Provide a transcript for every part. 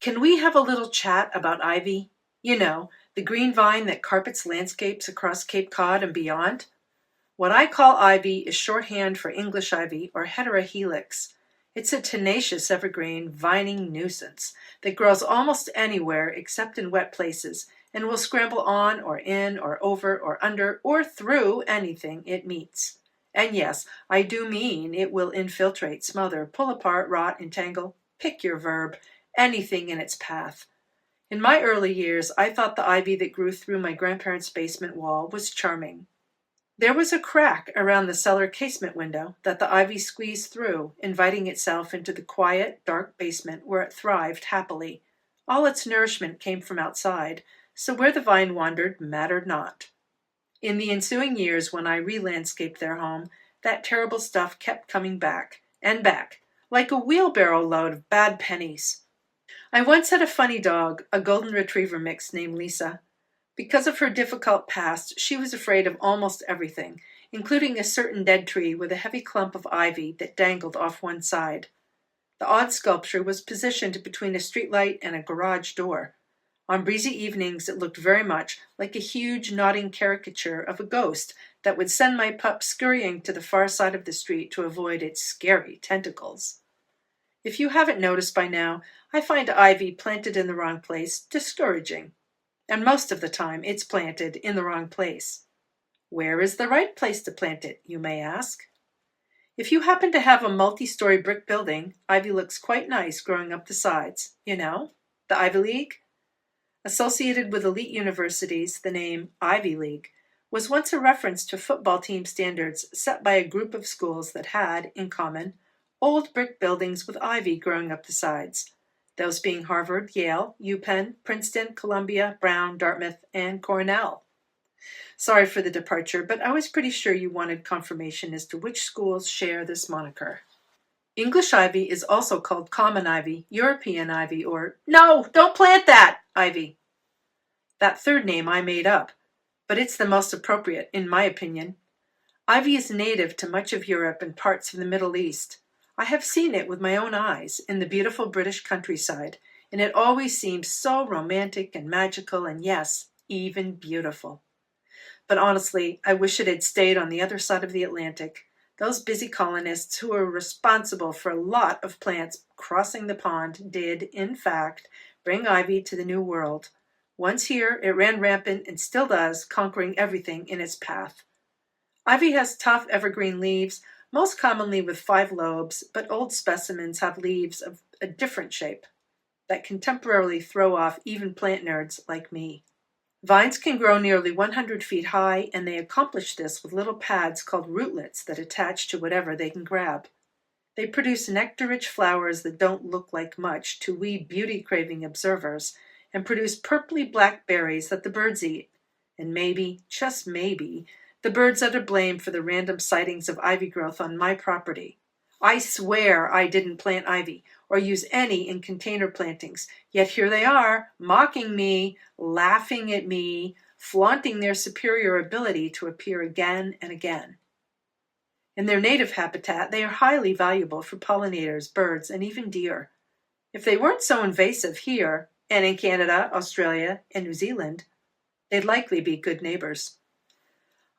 Can we have a little chat about ivy? You know, the green vine that carpets landscapes across Cape Cod and beyond? What I call ivy is shorthand for English ivy or Hedera helix. It's a tenacious evergreen, vining nuisance that grows almost anywhere except in wet places and will scramble on or in or over or under or through anything it meets. And yes, I do mean it will infiltrate, smother, pull apart, rot, entangle, pick your verb, anything in its path. In my early years, I thought the ivy that grew through my grandparents' basement wall was charming. There was a crack around the cellar casement window that the ivy squeezed through, inviting itself into the quiet, dark basement where it thrived happily. All its nourishment came from outside, so where the vine wandered mattered not. In the ensuing years, when I re-landscaped their home, that terrible stuff kept coming back, and back, like a wheelbarrow load of bad pennies. I once had a funny dog, a golden retriever mix named Lisa. Because of her difficult past, she was afraid of almost everything, including a certain dead tree with a heavy clump of ivy that dangled off one side. The odd sculpture was positioned between a streetlight and a garage door. On breezy evenings, it looked very much like a huge nodding caricature of a ghost that would send my pup scurrying to the far side of the street to avoid its scary tentacles. If you haven't noticed by now, I find ivy planted in the wrong place discouraging. And most of the time, it's planted in the wrong place. Where is the right place to plant it, you may ask? If you happen to have a multi-story brick building, ivy looks quite nice growing up the sides. You know, the Ivy League? Associated with elite universities, the name Ivy League was once a reference to football team standards set by a group of schools that had, in common, old brick buildings with ivy growing up the sides. Those being Harvard, Yale, UPenn, Princeton, Columbia, Brown, Dartmouth, and Cornell. Sorry for the departure, but I was pretty sure you wanted confirmation as to which schools share this moniker. English ivy is also called common ivy, European ivy, or no, don't plant that ivy. That third name I made up, but it's the most appropriate, in my opinion. Ivy is native to much of Europe and parts of the Middle East. I have seen it with my own eyes in the beautiful British countryside, and it always seems so romantic and magical and, yes, even beautiful. But honestly, I wish it had stayed on the other side of the Atlantic. Those busy colonists who were responsible for a lot of plants crossing the pond did, in fact, bring ivy to the New World. Once here, it ran rampant and still does, conquering everything in its path. Ivy has tough evergreen leaves, most commonly with 5 lobes, but old specimens have leaves of a different shape that can temporarily throw off even plant nerds like me. Vines can grow nearly 100 feet high, and they accomplish this with little pads called rootlets that attach to whatever they can grab. They produce nectar-rich flowers that don't look like much to we beauty-craving observers, and produce purpley black berries that the birds eat. And maybe, just maybe, the birds are to blame for the random sightings of ivy growth on my property. I swear I didn't plant ivy or use any in container plantings, yet here they are, mocking me, laughing at me, flaunting their superior ability to appear again and again. In their native habitat, they are highly valuable for pollinators, birds, and even deer. If they weren't so invasive here, and in Canada, Australia, and New Zealand, they'd likely be good neighbors.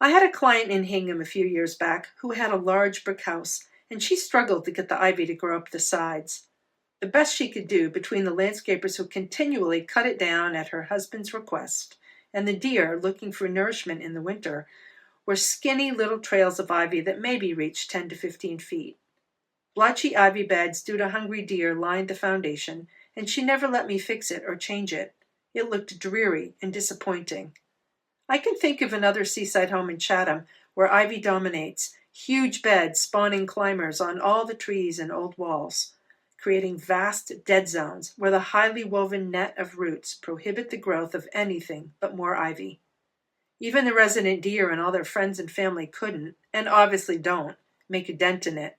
I had a client in Hingham a few years back who had a large brick house, and she struggled to get the ivy to grow up the sides. The best she could do, between the landscapers who continually cut it down at her husband's request and the deer looking for nourishment in the winter, were skinny little trails of ivy that maybe reached 10 to 15 feet. Blotchy ivy beds due to hungry deer lined the foundation, and she never let me fix it or change it. It looked dreary and disappointing. I can think of another seaside home in Chatham where ivy dominates, huge beds spawning climbers on all the trees and old walls, creating vast dead zones where the highly woven net of roots prohibit the growth of anything but more ivy. Even the resident deer and all their friends and family couldn't, and obviously don't, make a dent in it.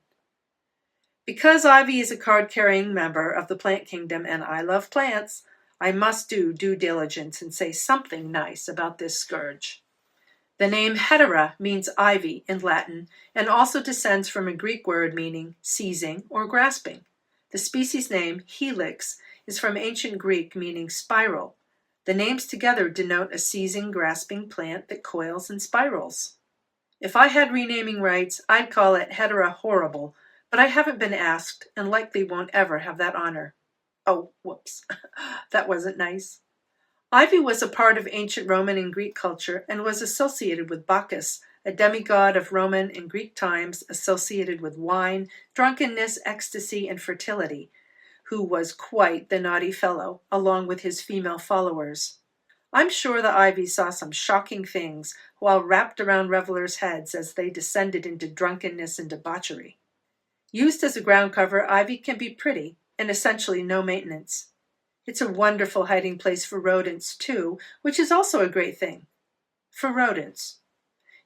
Because ivy is a card-carrying member of the plant kingdom and I love plants, I must do due diligence and say something nice about this scourge. The name Hedera means ivy in Latin and also descends from a Greek word meaning seizing or grasping. The species name helix is from ancient Greek meaning spiral. The names together denote a seizing, grasping plant that coils and spirals. If I had renaming rights, I'd call it Hedera horrible, but I haven't been asked and likely won't ever have that honor. Oh, whoops. That wasn't nice. Ivy was a part of ancient Roman and Greek culture and was associated with Bacchus, a demigod of Roman and Greek times associated with wine, drunkenness, ecstasy, and fertility, who was quite the naughty fellow, along with his female followers. I'm sure the ivy saw some shocking things while wrapped around revelers' heads as they descended into drunkenness and debauchery. Used as a ground cover, ivy can be pretty and essentially no maintenance. It's a wonderful hiding place for rodents, too, which is also a great thing. For rodents.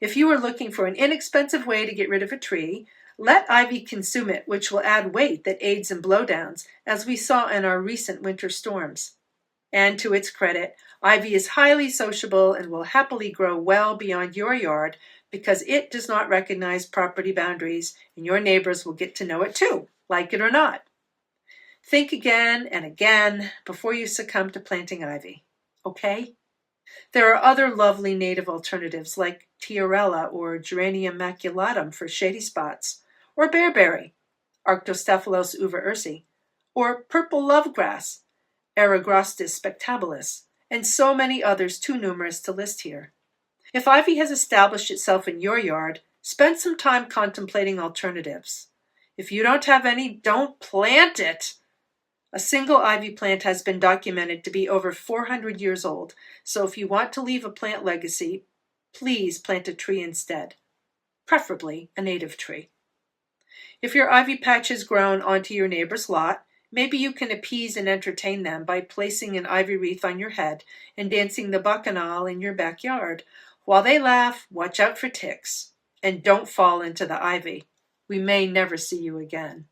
If you are looking for an inexpensive way to get rid of a tree, let ivy consume it, which will add weight that aids in blowdowns, as we saw in our recent winter storms. And to its credit, ivy is highly sociable and will happily grow well beyond your yard because it does not recognize property boundaries, and your neighbors will get to know it too, like it or not. Think again and again before you succumb to planting ivy. Okay? There are other lovely native alternatives like tiarella or Geranium maculatum for shady spots, or bearberry, Arctostaphylos uva ursi, or purple lovegrass, Eragrostis spectabilis, and so many others too numerous to list here. If ivy has established itself in your yard, spend some time contemplating alternatives. If you don't have any, don't plant it. A single ivy plant has been documented to be over 400 years old, so if you want to leave a plant legacy, please plant a tree instead, preferably a native tree. If your ivy patch has grown onto your neighbor's lot, maybe you can appease and entertain them by placing an ivy wreath on your head and dancing the bacchanal in your backyard. While they laugh, watch out for ticks, and don't fall into the ivy. We may never see you again.